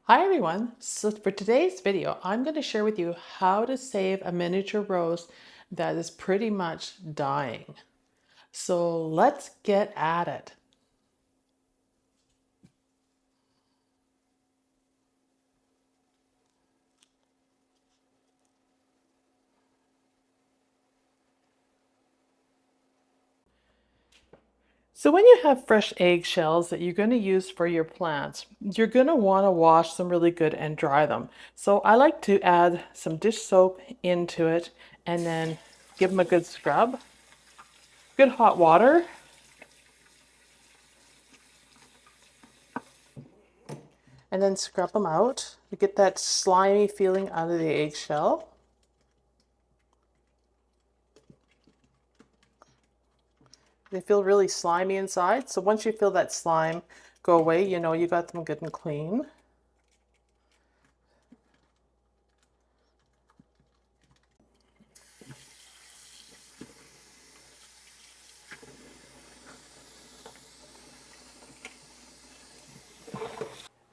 Hi everyone! So for today's video, I'm going to share with you how to save a miniature rose that is pretty much dying. So let's get at it. So when you have fresh eggshells that you're going to use for your plants, you're going to want to wash them really good and dry them. So I like to add some dish soap into it and then give them a good scrub. Good hot water. And then scrub them out to get that slimy feeling out of the eggshell. They feel really slimy inside. So once you feel that slime go away, you know you got them good and clean.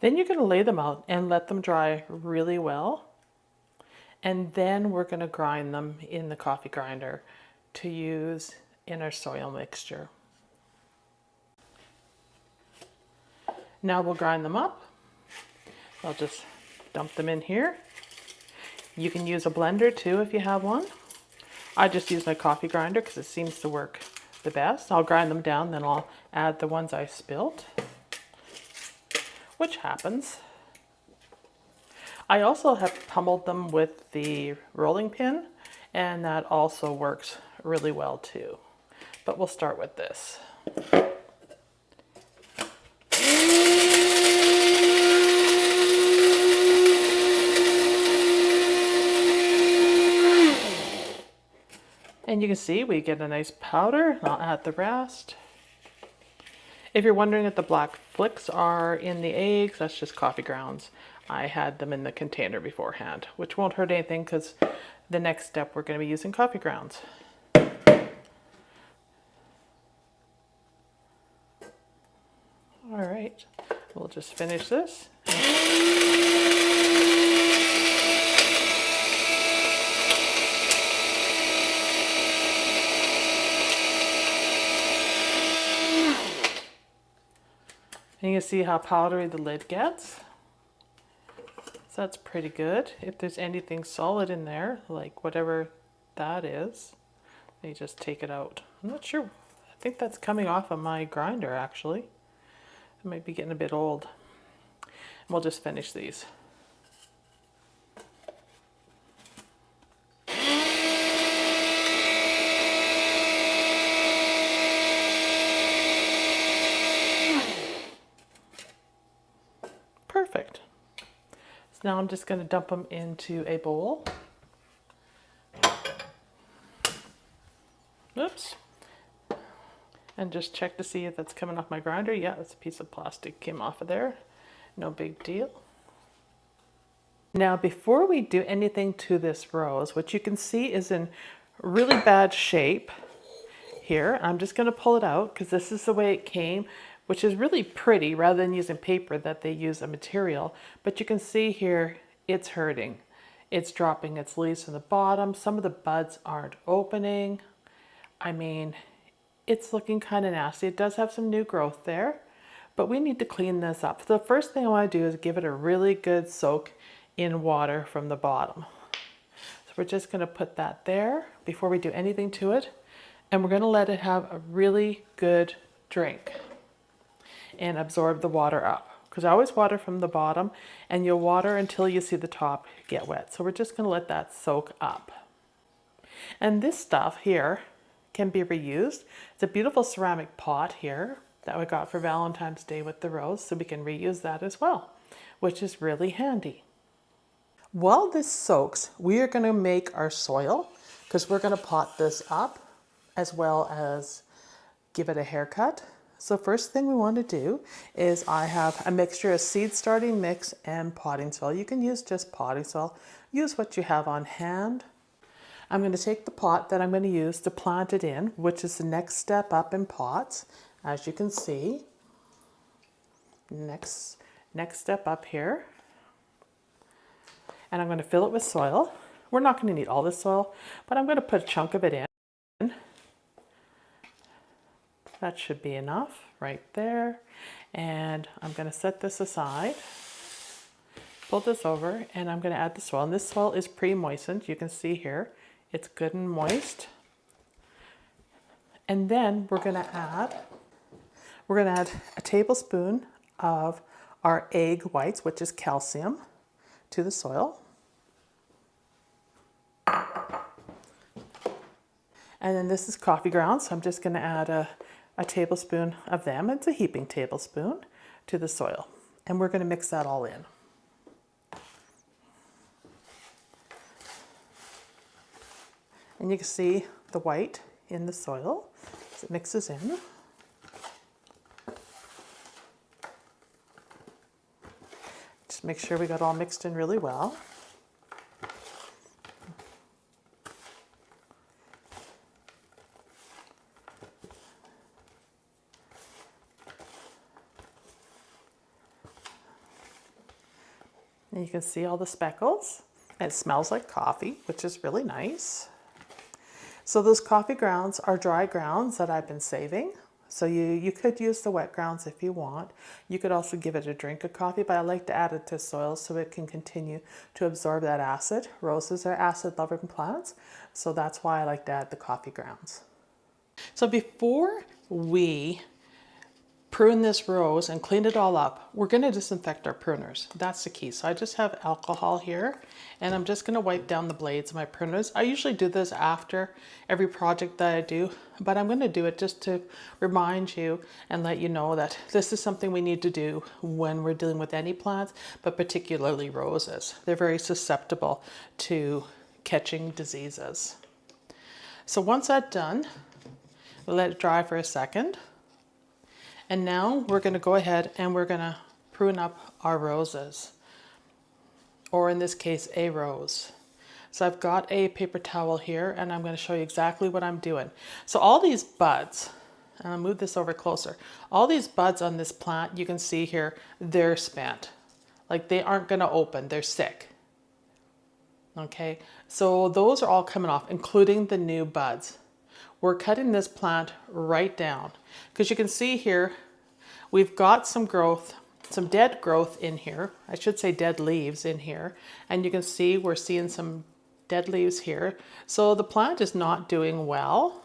Then you're going to lay them out and let them dry really well. And then we're going to grind them in the coffee grinder to use in our soil mixture. Now we'll grind them up. I'll just dump them in here. You can use a blender too if you have one. I just use my coffee grinder because it seems to work the best. I'll grind them down, then I'll add the ones I spilt, which happens. I also have pummeled them with the rolling pin, and that also works really well too. But we'll start with this. And you can see we get a nice powder. I'll add the rest. If you're wondering if the black flicks are in the eggs, that's just coffee grounds. I had them in the container beforehand, which won't hurt anything because the next step we're going to be using coffee grounds. All right, we'll just finish this. And you can see how powdery the lid gets. So that's pretty good. If there's anything solid in there, like whatever that is, you just take it out. I'm not sure. I think that's coming off of my grinder actually. It might be getting a bit old. We'll just finish these. Perfect. So now I'm just going to dump them into a bowl. Oops. And just check to see if that's coming off my grinder. Yeah, it's a piece of plastic came off of there. No big deal. Now, before we do anything to this rose, what you can see is in really bad shape here. I'm just going to pull it out because this is the way it came, which is really pretty rather than using paper that they use a material. But you can see here, it's hurting. It's dropping its leaves from the bottom. Some of the buds aren't opening. I mean, it's looking kind of nasty. It does have some new growth there, but we need to clean this up. So the first thing I want to do is give it a really good soak in water from the bottom. So we're just going to put that there before we do anything to it. And we're going to let it have a really good drink and absorb the water up. Because I always water from the bottom, and you'll water until you see the top get wet. So we're just going to let that soak up. And this stuff here can be reused. It's a beautiful ceramic pot here that we got for Valentine's Day with the rose, so we can reuse that as well, which is really handy. While this soaks, we are going to make our soil because we're going to pot this up as well as give it a haircut. So first thing we want to do is I have a mixture of seed starting mix and potting soil. You can use just potting soil. Use what you have on hand. I'm going to take the pot that I'm going to use to plant it in, which is the next step up in pots. As you can see, next step up here. and I'm going to fill it with soil. We're not going to need all this soil, but I'm going to put a chunk of it in. That should be enough right there. And I'm going to set this aside, pull this over, and I'm going to add the soil. And this soil is pre-moistened. You can see here, it's good and moist. And then we're going to add a tablespoon of our egg whites, which is calcium, to the soil. And then this is coffee grounds. So I'm just going to add a tablespoon of them. It's a heaping tablespoon to the soil. And we're going to mix that all in. And you can see the white in the soil as it mixes in. Just make sure we got all mixed in really well. And you can see all the speckles. And it smells like coffee, which is really nice. So those coffee grounds are dry grounds that I've been saving. So you could use the wet grounds if you want. You could also give it a drink of coffee, but I like to add it to soil so it can continue to absorb that acid. Roses are acid-loving plants, so that's why I like to add the coffee grounds. So before we prune this rose and clean it all up, we're going to disinfect our pruners. That's the key. So I just have alcohol here, and I'm just going to wipe down the blades of my pruners. I usually do this after every project that I do, but I'm going to do it just to remind you and let you know that this is something we need to do when we're dealing with any plants, but particularly roses. They're very susceptible to catching diseases. So once that's done, we'll let it dry for a second. And now we're going to go ahead and we're going to prune up our roses, or in this case, a rose. So I've got a paper towel here, and I'm going to show you exactly what I'm doing. So all these buds, and I'll move this over closer, all these buds on this plant, you can see here, they're spent. Like they aren't going to open, they're sick. Okay, so those are all coming off, including the new buds. We're cutting this plant right down because you can see here we've got some growth, some dead growth in here. I should say dead leaves in here. And you can see we're seeing some dead leaves here. So the plant is not doing well.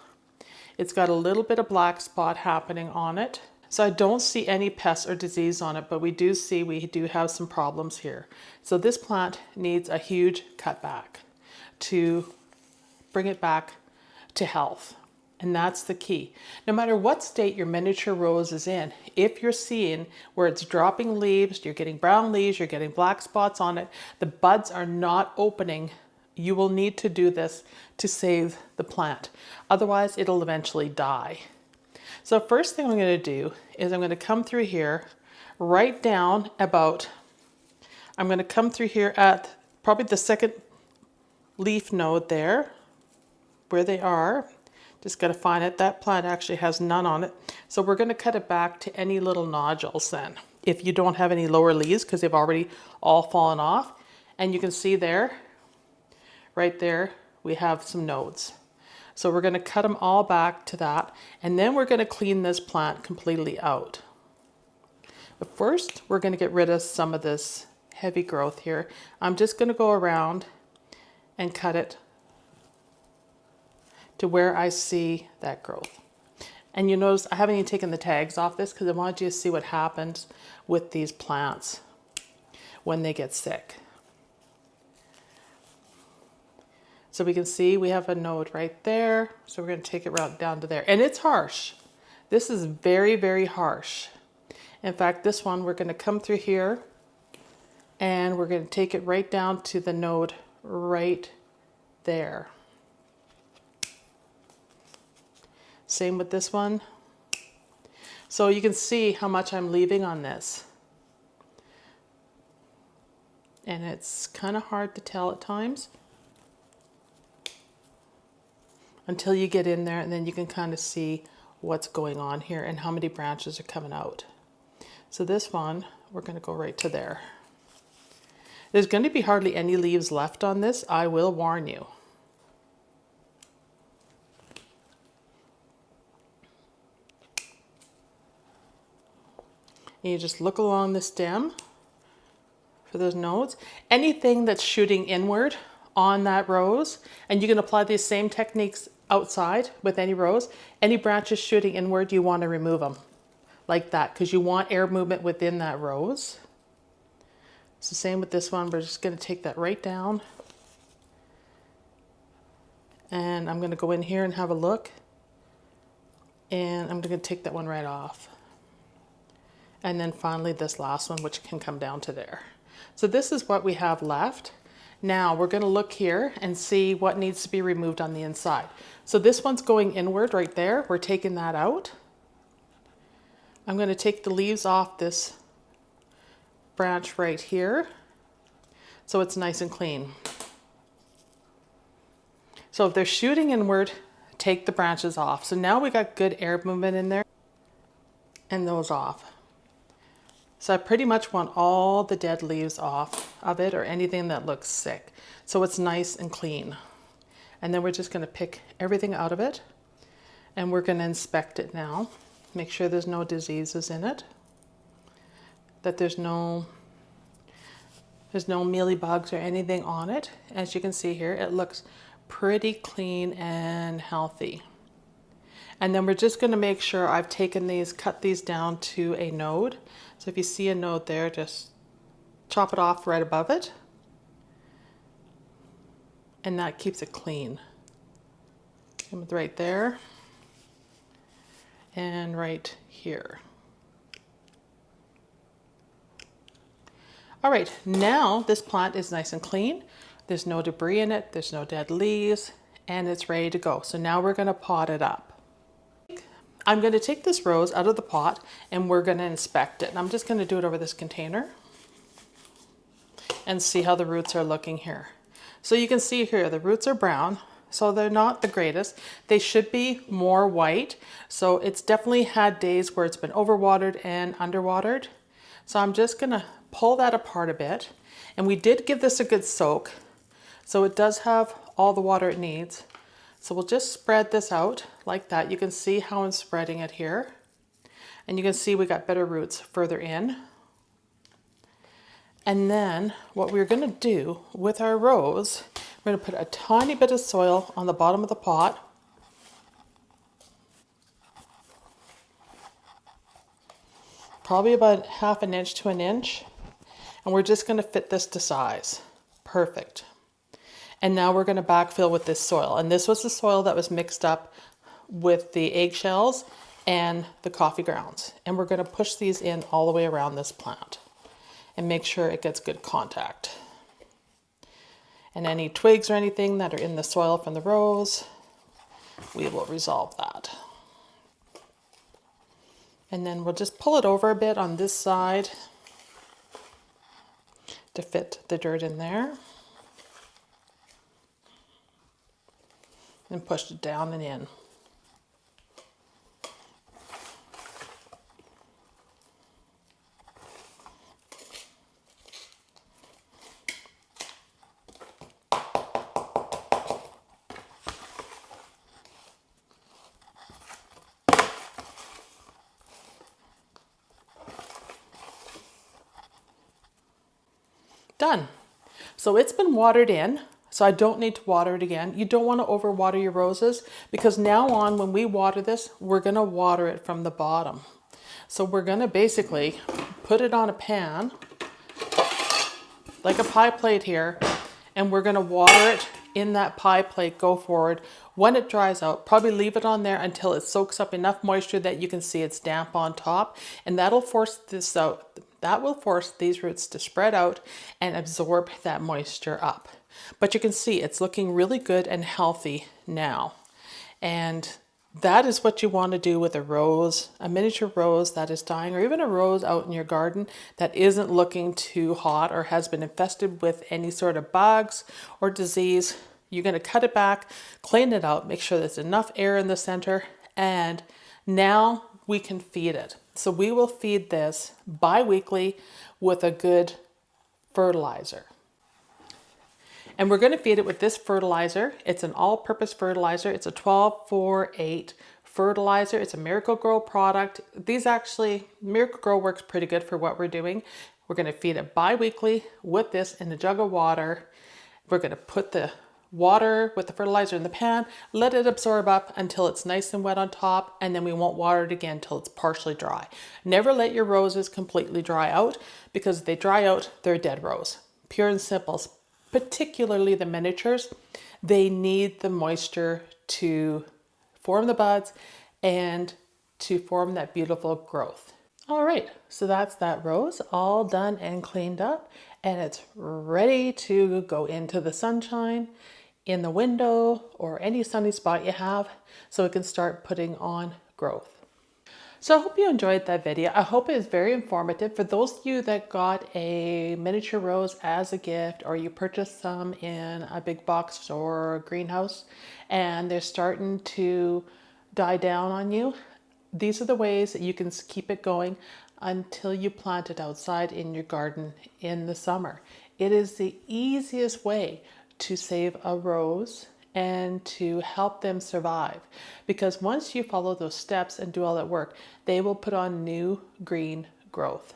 It's got a little bit of black spot happening on it. So I don't see any pests or disease on it, but we do have some problems here. So this plant needs a huge cutback to bring it back to health. And that's the key. No matter what state your miniature rose is in, if you're seeing where it's dropping leaves, you're getting brown leaves, you're getting black spots on it, the buds are not opening, you will need to do this to save the plant. Otherwise, it'll eventually die. So first thing I'm going to do is I'm going to come through here, right down about, I'm going to come through here at probably the second leaf node there, where they are. Just got to find it. That plant actually has none on it. So we're going to cut it back to any little nodules then. If you don't have any lower leaves, because they've already all fallen off. And you can see there, right there, we have some nodes. So we're going to cut them all back to that. And then we're going to clean this plant completely out. But first, we're going to get rid of some of this heavy growth here. I'm just going to go around and cut it to where I see that growth. And you notice I haven't even taken the tags off this because I wanted you to see what happens with these plants when they get sick. So we can see we have a node right there. So we're going to take it right down to there. And it's harsh. This is very, very harsh. In fact, this one, we're going to come through here and we're going to take it right down to the node right there. Same with this one. So you can see how much I'm leaving on this. And it's kind of hard to tell at times until you get in there, and then you can kind of see what's going on here and how many branches are coming out. So this one, we're going to go right to there. There's going to be hardly any leaves left on this, I will warn you. And you just look along the stem for those nodes. Anything that's shooting inward on that rose, and you can apply these same techniques outside with any rose. Any branches shooting inward, you want to remove them like that because you want air movement within that rose. It's the same with this one. We're just going to take that right down. And I'm going to go in here and have a look. And I'm going to take that one right off. And then finally this last one, which can come down to there. So this is what we have left. Now we're going to look here and see what needs to be removed on the inside. So this one's going inward right there. We're taking that out. I'm going to take the leaves off this branch right here so it's nice and clean. So if they're shooting inward, take the branches off. So now we got good air movement in there, and those off. So I pretty much want all the dead leaves off of it or anything that looks sick. So it's nice and clean. And then we're just going to pick everything out of it and we're going to inspect it now. Make sure there's no diseases in it, that there's no mealy bugs or anything on it. As you can see here, it looks pretty clean and healthy. And then we're just going to make sure I've taken these, cut these down to a node. So if you see a node there, just chop it off right above it. And that keeps it clean. Right there. And right here. All right, now this plant is nice and clean. There's no debris in it, there's no dead leaves, and it's ready to go. So now we're going to pot it up. I'm going to take this rose out of the pot and we're going to inspect it. And I'm just going to do it over this container and see how the roots are looking here. So you can see here the roots are brown, so they're not the greatest. They should be more white. So it's definitely had days where it's been overwatered and underwatered. So I'm just going to pull that apart a bit. And we did give this a good soak, so it does have all the water it needs. So we'll just spread this out like that. You can see how I'm spreading it here. And you can see we got better roots further in. And then what we're going to do with our rose, we're going to put a tiny bit of soil on the bottom of the pot. Probably about 1/2 inch to 1 inch. And we're just going to fit this to size. Perfect. And now we're going to backfill with this soil. And this was the soil that was mixed up with the eggshells and the coffee grounds. And we're going to push these in all the way around this plant and make sure it gets good contact. And any twigs or anything that are in the soil from the rose, we will resolve that. And then we'll just pull it over a bit on this side to fit the dirt in there. And push it down and in. Done. So it's been watered in. So I don't need to water it again. You don't want to overwater your roses because now on when we water this, we're going to water it from the bottom. So we're going to basically put it on a pan, like a pie plate here, and we're going to water it in that pie plate, go forward. When it dries out, probably leave it on there until it soaks up enough moisture that you can see it's damp on top, and that'll force this out. That will force these roots to spread out and absorb that moisture up. But you can see it's looking really good and healthy now. And that is what you want to do with a rose, a miniature rose that is dying, or even a rose out in your garden that isn't looking too hot or has been infested with any sort of bugs or disease. You're going to cut it back, clean it out, make sure there's enough air in the center, and now we can feed it. So we will feed this bi-weekly with a good fertilizer. And we're going to feed it with this fertilizer. It's an all-purpose fertilizer. It's a 12-4-8 fertilizer. It's a Miracle-Gro product. These actually, Miracle-Gro works pretty good for what we're doing. We're going to feed it bi-weekly with this in a jug of water. We're going to put the water with the fertilizer in the pan, let it absorb up until it's nice and wet on top, and then we won't water it again until it's partially dry. Never let your roses completely dry out, because if they dry out, they're a dead rose. Pure and simple, particularly the miniatures. They need the moisture to form the buds and to form that beautiful growth. All right, so that's that rose all done and cleaned up, and it's ready to go into the sunshine, in the window, or any sunny spot you have, so it can start putting on growth. So I hope you enjoyed that video. I hope it is very informative. For those of you that got a miniature rose as a gift, or you purchased some in a big box store or greenhouse, and they're starting to die down on you, these are the ways that you can keep it going until you plant it outside in your garden in the summer. It is the easiest way to save a rose and to help them survive, because once you follow those steps and do all that work, they will put on new green growth.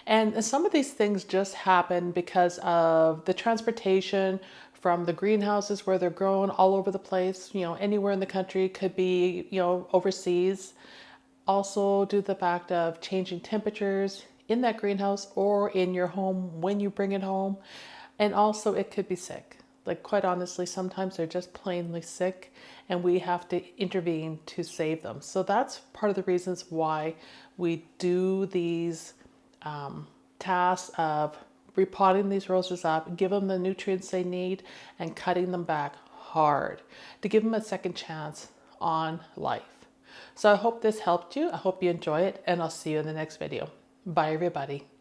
And some of these things just happen because of the transportation from the greenhouses where they're grown all over the place, anywhere in the country, could be, overseas. Also due to the fact of changing temperatures in that greenhouse or in your home when you bring it home. And also it could be sick. Like, quite honestly, sometimes they're just plainly sick and we have to intervene to save them. So that's part of the reasons why we do these tasks of repotting these roses up, give them the nutrients they need, and cutting them back hard to give them a second chance on life. So I hope this helped you. I hope you enjoy it, and I'll see you in the next video. Bye, everybody.